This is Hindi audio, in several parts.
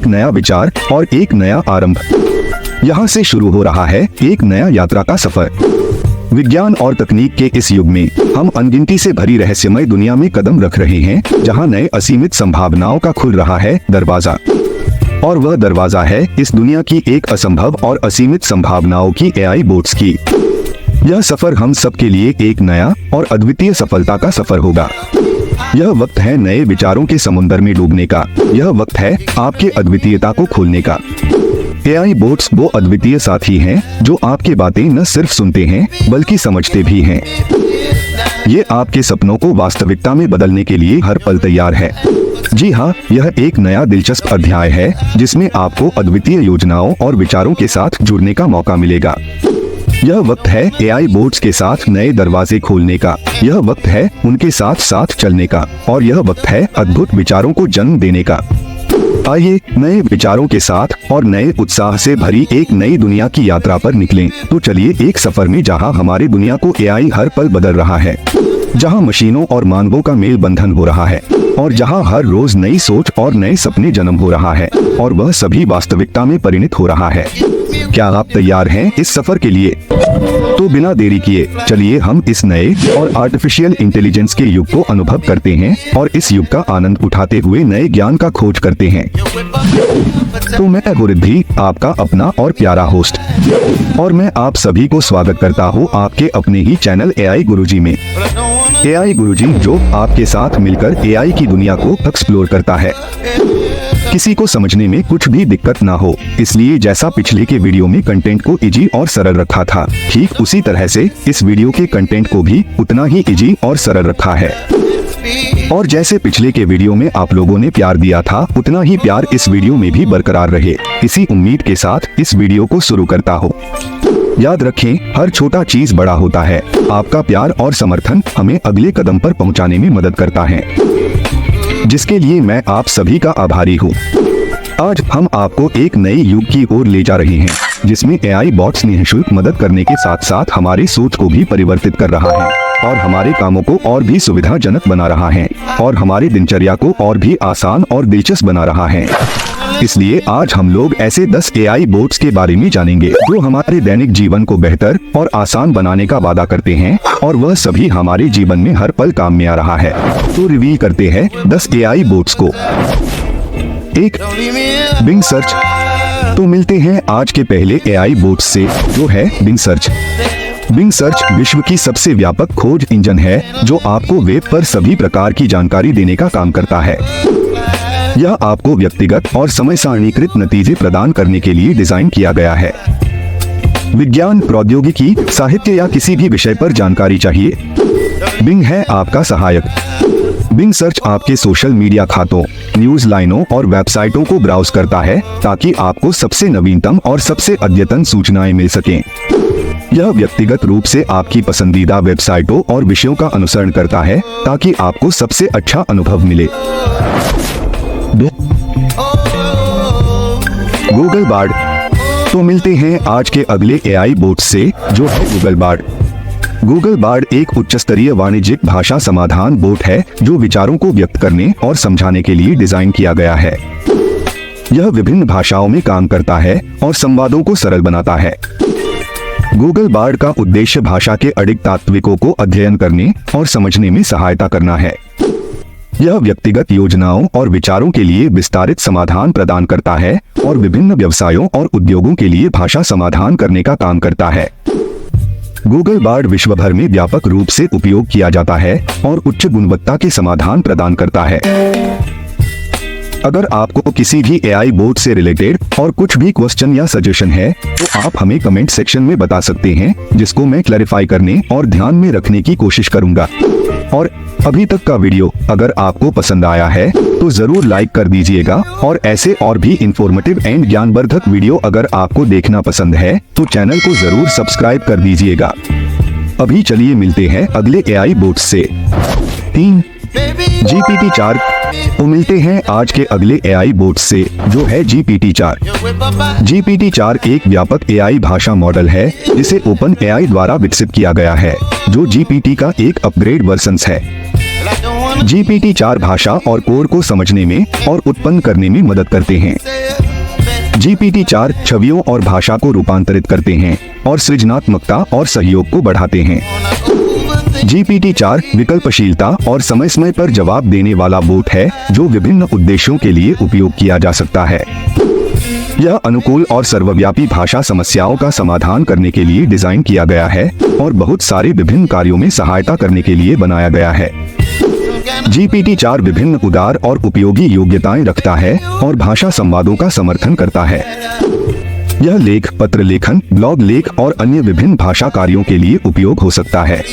नया विचार और एक नया आरंभ। यहाँ से शुरू हो रहा है एक नया यात्रा का सफर। विज्ञान और तकनीक के इस युग में हम अनगिनती से भरी रहस्यमय दुनिया में कदम रख रहे हैं, जहाँ नए असीमित संभावनाओं का खुल रहा है दरवाजा। और वह दरवाजा है इस दुनिया की एक असंभव और असीमित संभावनाओं की एआई बोट्स की। यह सफर हम सब के लिए एक नया और अद्वितीय सफलता का सफर होगा। यह वक्त है नए विचारों के समुद्र में डूबने का। यह वक्त है आपके अद्वितीयता को खोलने का। एआई बोट्स वो अद्वितीय साथी हैं जो आपकी बातें न सिर्फ सुनते हैं बल्कि समझते भी हैं। ये आपके सपनों को वास्तविकता में बदलने के लिए हर पल तैयार है। जी हाँ, यह एक नया दिलचस्प अध्याय है जिसमें आपको अद्वितीय योजनाओं और विचारों के साथ जुड़ने का मौका मिलेगा। यह वक्त है एआई बोट्स के साथ नए दरवाजे खोलने का। यह वक्त है उनके साथ साथ चलने का। और यह वक्त है अद्भुत विचारों को जन्म देने का। आइए नए विचारों के साथ और नए उत्साह से भरी एक नई दुनिया की यात्रा पर निकलें। तो चलिए एक सफर में जहां हमारी दुनिया को एआई हर पल बदल रहा है, जहां मशीनों और मानवों का मेल बंधन हो रहा है, और जहां हर रोज नई सोच और नए सपने जन्म हो रहा है, और वह सभी वास्तविकता में परिणत हो रहा है। क्या आप तैयार हैं इस सफर के लिए? तो बिना देरी किए चलिए हम इस नए और आर्टिफिशियल इंटेलिजेंस के युग को अनुभव करते हैं और इस युग का आनंद उठाते हुए नए ज्ञान का खोज करते हैं। तो मैं गुरुद्धी, आपका अपना और प्यारा होस्ट, और मैं आप सभी को स्वागत करता हूँ आपके अपने ही चैनल एआई गुरुजी में। एआई गुरुजी जो आपके साथ मिलकर एआई की दुनिया को एक्सप्लोर करता है। किसी को समझने में कुछ भी दिक्कत ना हो, इसलिए जैसा पिछले के वीडियो में कंटेंट को इजी और सरल रखा था, ठीक उसी तरह से इस वीडियो के कंटेंट को भी उतना ही इजी और सरल रखा है। और जैसे पिछले के वीडियो में आप लोगों ने प्यार दिया था, उतना ही प्यार इस वीडियो में भी बरकरार रहे। इसी उम्मीद के साथ इस वीडियो को शुरू करता हूँ। याद रखें, हर छोटा चीज बड़ा होता है। आपका प्यार और समर्थन हमें अगले कदम पर पहुँचाने में मदद करता है, जिसके लिए मैं आप सभी का आभारी हूँ। आज हम आपको एक नए युग की ओर ले जा रहे हैं, जिसमें एआई बॉट्स निःशुल्क मदद करने के साथ साथ हमारी सोच को भी परिवर्तित कर रहा है, और हमारे कामों को और भी सुविधाजनक बना रहा है, और हमारी दिनचर्या को और भी आसान और दिलचस्प बना रहा है। इसलिए आज हम लोग ऐसे 10 एआई बोट्स के बारे में जानेंगे जो हमारे दैनिक जीवन को बेहतर और आसान बनाने का वादा करते हैं, और वह सभी हमारे जीवन में हर पल काम में आ रहा है। तो रिवील करते हैं 10 एआई बोट्स को। 1. Bing search. तो मिलते हैं आज के पहले एआई बोट्स से, जो है बिंग सर्च। बिंग सर्च विश्व की सबसे व्यापक खोज इंजन है जो आपको वेब पर सभी प्रकार की जानकारी देने का काम करता है। यह आपको व्यक्तिगत और समय सारणीकृत नतीजे प्रदान करने के लिए डिजाइन किया गया है। विज्ञान, प्रौद्योगिकी, साहित्य या किसी भी विषय पर जानकारी चाहिए, बिंग है आपका सहायक। बिंग सर्च आपके सोशल मीडिया खातों, न्यूज लाइनों और वेबसाइटों को ब्राउज करता है ताकि आपको सबसे नवीनतम और सबसे अद्यतन सूचनाएं मिल सकें। यह व्यक्तिगत रूप से आपकी पसंदीदा वेबसाइटों और विषयों का अनुसरण करता है ताकि आपको सबसे अच्छा अनुभव मिले। Google Bard. तो मिलते हैं आज के अगले एआई बोट से, जो है गूगल बार्ड। गूगल बार्ड एक उच्च स्तरीय वाणिज्यिक भाषा समाधान बोट है जो विचारों को व्यक्त करने और समझाने के लिए डिजाइन किया गया है। यह विभिन्न भाषाओं में काम करता है और संवादों को सरल बनाता है। गूगल बार्ड का उद्देश्य भाषा के अडिग तात्विकों को अध्ययन करने और समझने में सहायता करना है। यह व्यक्तिगत योजनाओं और विचारों के लिए विस्तारित समाधान प्रदान करता है और विभिन्न व्यवसायों और उद्योगों के लिए भाषा समाधान करने का काम करता है। गूगल बार्ड विश्व भर में व्यापक रूप से उपयोग किया जाता है और उच्च गुणवत्ता के समाधान प्रदान करता है। अगर आपको किसी भी एआई बोट से रिलेटेड और कुछ भी क्वेश्चन या सजेशन है तो आप हमें कमेंट सेक्शन में बता सकते हैं, जिसको मैं क्लैरिफाई करने और ध्यान में रखने की कोशिश करूंगा। और अभी तक का वीडियो अगर आपको पसंद आया है तो जरूर लाइक कर दीजिएगा, और ऐसे और भी इंफॉर्मेटिव एंड ज्ञानवर्धक वीडियो अगर आपको देखना पसंद है तो चैनल को जरूर सब्सक्राइब कर दीजिएगा। अभी चलिए मिलते हैं अगले एआई बोट से। 3. GPT-4। तो मिलते हैं आज के अगले एआई बोट से, जो है GPT-4। GPT-4 एक व्यापक एआई भाषा मॉडल है जिसे ओपन एआई द्वारा विकसित किया गया है, जो GPT का एक अपग्रेड वर्जन है। GPT-4 भाषा और कोड को समझने में और उत्पन्न करने में मदद करते हैं। GPT-4 छवियों और भाषा को रूपांतरित करते हैं और सृजनात्मकता और सहयोग को बढ़ाते हैं। GPT-4 विकल्पशीलता और समय समय पर जवाब देने वाला बोट है जो विभिन्न उद्देश्यों के लिए उपयोग किया जा सकता है। यह अनुकूल और सर्वव्यापी भाषा समस्याओं का समाधान करने के लिए डिजाइन किया गया है और बहुत सारे विभिन्न कार्यों में सहायता करने के लिए बनाया गया है। GPT-4 विभिन्न उदार और उपयोगी योग्यताएं रखता है और भाषा संवादों का समर्थन करता है। यह लेख, पत्र लेखन, ब्लॉग लेख और अन्य विभिन्न भाषा कार्यों के लिए उपयोग हो सकता है।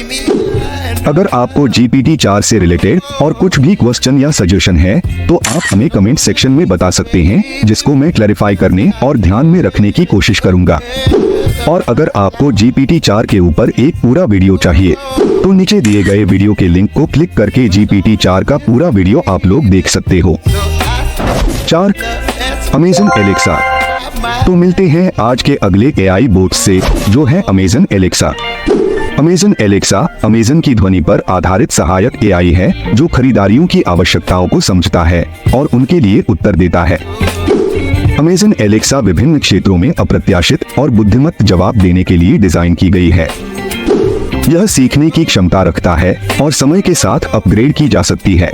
अगर आपको GPT-4 से रिलेटेड और कुछ भी क्वेश्चन या सजेशन है तो आप हमें कमेंट सेक्शन में बता सकते हैं, जिसको मैं क्लैरिफाई करने और ध्यान में रखने की कोशिश करूंगा। और अगर आपको GPT-4 के ऊपर एक पूरा वीडियो चाहिए तो नीचे दिए गए वीडियो के लिंक को क्लिक करके GPT-4 का पूरा वीडियो आप लोग देख सकते हो। 4. Amazon Alexa. तो मिलते हैं आज के अगले AI बोट से, जो है Amazon Alexa. Amazon Alexa Amazon की ध्वनि पर आधारित सहायक AI है जो खरीदारियों की आवश्यकताओं को समझता है और उनके लिए उत्तर देता है। अमेज़न एलेक्सा विभिन्न क्षेत्रों में अप्रत्याशित और बुद्धिमत्त जवाब देने के लिए डिजाइन की गई है। यह सीखने की क्षमता रखता है और समय के साथ अपग्रेड की जा सकती है।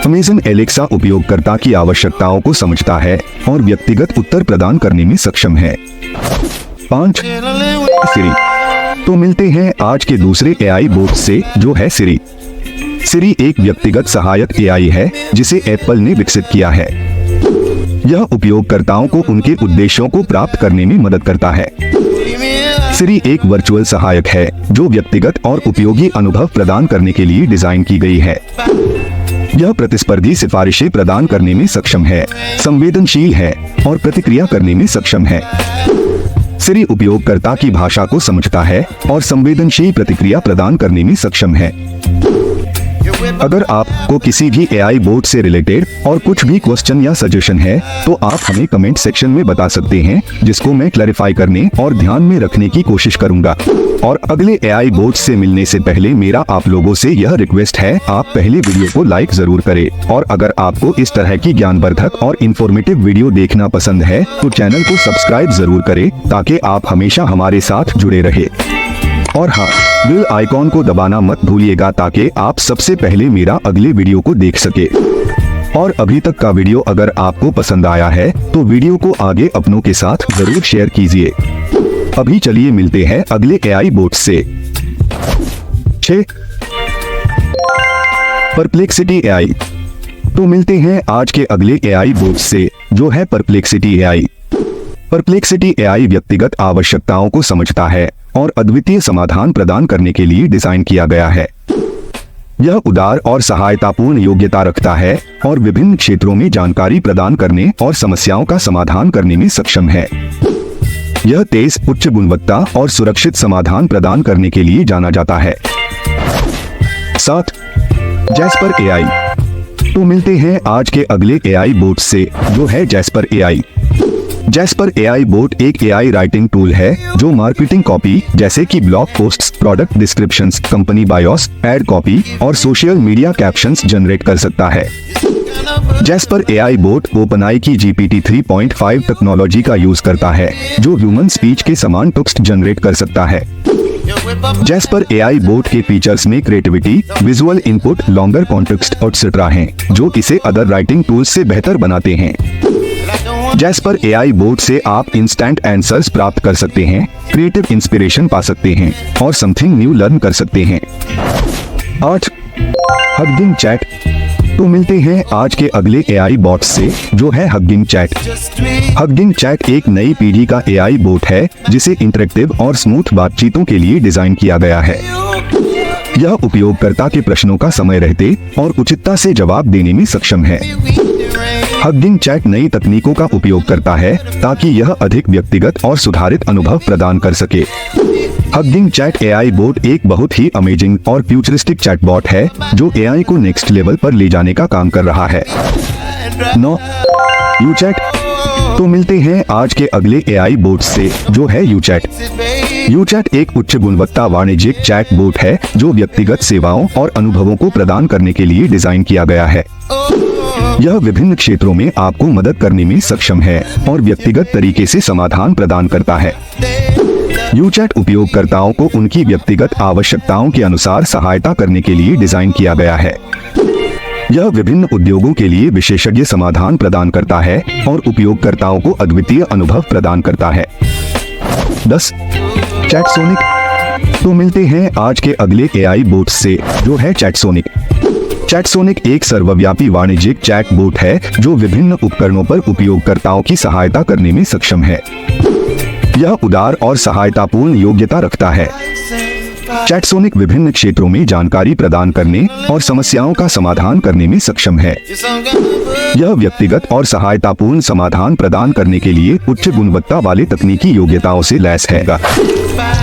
अमेज़न एलेक्सा उपयोगकर्ता की आवश्यकताओं को समझता है और व्यक्तिगत उत्तर प्रदान करने में सक्षम है। 5. सिरी। तो मिलते हैं आज के दूसरे AI बोट से, जो है सिरी। सिरी एक व्यक्तिगत सहायक AI है जिसे एप्पल ने विकसित किया है। यह उपयोगकर्ताओं को उनके उद्देश्यों को प्राप्त करने में मदद करता है। सिरी एक वर्चुअल सहायक है जो व्यक्तिगत और उपयोगी अनुभव प्रदान करने के लिए डिजाइन की गई है। यह प्रतिस्पर्धी सिफारिशें प्रदान करने में सक्षम है, संवेदनशील है और प्रतिक्रिया करने में सक्षम है। सिरी उपयोगकर्ता की भाषा को समझता है और संवेदनशील प्रतिक्रिया प्रदान करने में सक्षम है। अगर आपको किसी भी AI बोट से रिलेटेड और कुछ भी क्वेश्चन या सजेशन है तो आप हमें कमेंट सेक्शन में बता सकते हैं, जिसको मैं क्लैरिफाई करने और ध्यान में रखने की कोशिश करूंगा। और अगले AI बोट से मिलने से पहले मेरा आप लोगों से यह रिक्वेस्ट है, आप पहले वीडियो को लाइक जरूर करें और अगर आपको इस तरह की ज्ञानवर्धक और इन्फॉर्मेटिव वीडियो देखना पसंद है तो चैनल को सब्सक्राइब जरूर करें ताकि आप हमेशा हमारे साथ जुड़े रहे। और हाँ, बेल आइकॉन को दबाना मत भूलिएगा ताकि आप सबसे पहले मेरा अगले वीडियो को देख सके। और अभी तक का वीडियो अगर आपको पसंद आया है तो वीडियो को आगे अपनों के साथ जरूर शेयर कीजिए। अभी चलिए मिलते हैं अगले AI बोट से। 6. Perplexity AI। तो मिलते हैं आज के अगले AI बोट से, जो है परप्लेक्सिटी AI। परप्लेक्सिटी AI व्यक्तिगत आवश्यकताओं को समझता है और अद्वितीय समाधान प्रदान करने के लिए डिजाइन किया गया है। यह उदार और सहायतापूर्ण योग्यता रखता है और विभिन्न क्षेत्रों में जानकारी प्रदान करने और समस्याओं का समाधान करने में सक्षम है। यह तेज, उच्च गुणवत्ता और सुरक्षित समाधान प्रदान करने के लिए जाना जाता है। 7. Jasper AI। तो मिलते हैं आज के अगले AI बोट से, जो है jasper AI। Jasper AI boat एक AI राइटिंग टूल है जो मार्केटिंग कॉपी जैसे कि blog posts, product descriptions, company BIOS, ad copy और सोशल मीडिया कैप्शंस जनरेट कर सकता है। जैस्पर AI बोट OpenAI की GPT 3.5 टेक्नोलॉजी का यूज करता है जो ह्यूमन स्पीच के समान टेक्स्ट जनरेट कर सकता है। जैस्पर AI बोट के फीचर्स में creativity, visual input, longer context etcetera हैं, जो इसे अदर राइटिंग टूल्स से बेहतर बनाते हैं। जैस्पर AI बोट से आप इंस्टेंट आंसर्स प्राप्त कर सकते हैं, क्रिएटिव इंस्पिरेशन पा सकते हैं और समथिंग न्यू लर्न कर सकते हैं। 8. Hugging chat. तो मिलते हैं आज के अगले AI बोट से, जो है हगिंग चैट। हगिंग चैट एक नई पीढ़ी का AI बोट है जिसे इंटरेक्टिव और स्मूथ बातचीतों के लिए डिजाइन किया गया है। यह उपयोगकर्ता के प्रश्नों का समय रहते और उचितता से जवाब देने में सक्षम है। हगिंग चैट नई तकनीकों का उपयोग करता है ताकि यह अधिक व्यक्तिगत और सुधारित अनुभव प्रदान कर सके। हगिंग चैट AI बोट एक बहुत ही अमेजिंग और फ्यूचरिस्टिक चैटबॉट है जो AI को नेक्स्ट लेवल पर ले जाने का काम कर रहा है। 9. यूचैट। तो मिलते हैं आज के अगले AI बोट से, जो है यूचैट। यूचैट एक उच्च गुणवत्ता वाणिज्यिक चैट बोट है जो व्यक्तिगत सेवाओं और अनुभवों को प्रदान करने के लिए डिजाइन किया गया है। यह विभिन्न क्षेत्रों में आपको मदद करने में सक्षम है और व्यक्तिगत तरीके से समाधान प्रदान करता है। यूचैट उपयोगकर्ताओं को उनकी व्यक्तिगत आवश्यकताओं के अनुसार सहायता करने के लिए डिजाइन किया गया है। यह विभिन्न उद्योगों के लिए विशेषज्ञ समाधान प्रदान करता है और उपयोगकर्ताओं को अद्वितीय अनुभव प्रदान करता है। 10. चैटसोनिक। तो मिलते हैं आज के अगले AI बोट से, जो है चैटसोनिक। चैटसोनिक एक सर्वव्यापी वाणिज्यिक चैट बोट है जो विभिन्न उपकरणों पर उपयोगकर्ताओं की सहायता करने में सक्षम है। यह उदार और सहायतापूर्ण योग्यता रखता है। चैटसोनिक विभिन्न क्षेत्रों में जानकारी प्रदान करने और समस्याओं का समाधान करने में सक्षम है। यह व्यक्तिगत और सहायतापूर्ण समाधान प्रदान करने के लिए उच्च गुणवत्ता वाले तकनीकी योग्यताओं से लैस है।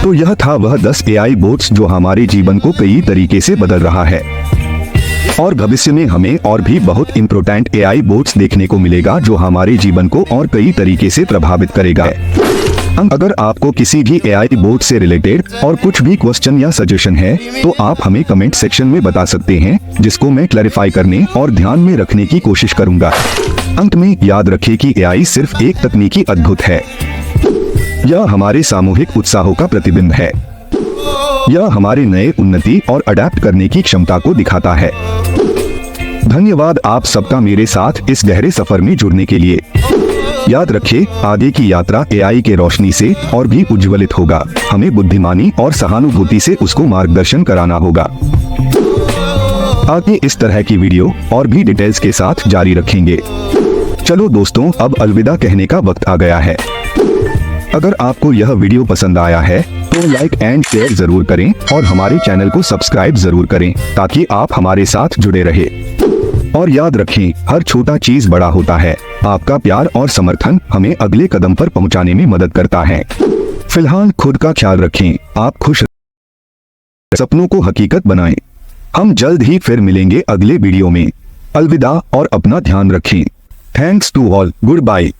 तो यह था वह 10 AI बोट्स जो हमारे जीवन को कई तरीके से बदल रहा है, और भविष्य में हमें और भी बहुत इम्पोर्टेंट AI बोट्स देखने को मिलेगा जो हमारे जीवन को और कई तरीके से प्रभावित करेगा। अगर आपको किसी भी AI बोट से रिलेटेड और कुछ भी क्वेश्चन या सजेशन है तो आप हमें कमेंट सेक्शन में बता सकते हैं, जिसको मैं क्लैरिफाई करने और ध्यान में रखने की कोशिश करूंगा। अंत में याद रखें कि AI सिर्फ एक तकनीकी अद्भुत है, यह हमारे सामूहिक उत्साहों का प्रतिबिंब है। यह हमारे नए उन्नति और अडेप्ट करने की क्षमता को दिखाता है। धन्यवाद आप सबका मेरे साथ इस गहरे सफर में जुड़ने के लिए। याद रखें, आगे की यात्रा AI के रोशनी से और भी उज्ज्वलित होगा। हमें बुद्धिमानी और सहानुभूति से उसको मार्गदर्शन कराना होगा। आगे इस तरह की वीडियो और भी डिटेल्स के साथ जारी रखेंगे। चलो दोस्तों, अब अलविदा कहने का वक्त आ गया है। अगर आपको यह वीडियो पसंद आया है तो लाइक एंड शेयर जरूर करें और हमारे चैनल को सब्सक्राइब जरूर करें ताकि आप हमारे साथ जुड़े रहे। और याद रखें, हर छोटा चीज बड़ा होता है। आपका प्यार और समर्थन हमें अगले कदम पर पहुंचाने में मदद करता है। फिलहाल खुद का ख्याल रखें, आप खुश सपनों को हकीकत बनाएं। हम जल्द ही फिर मिलेंगे अगले वीडियो में। अलविदा और अपना ध्यान रखें। Thanks to all, good bye.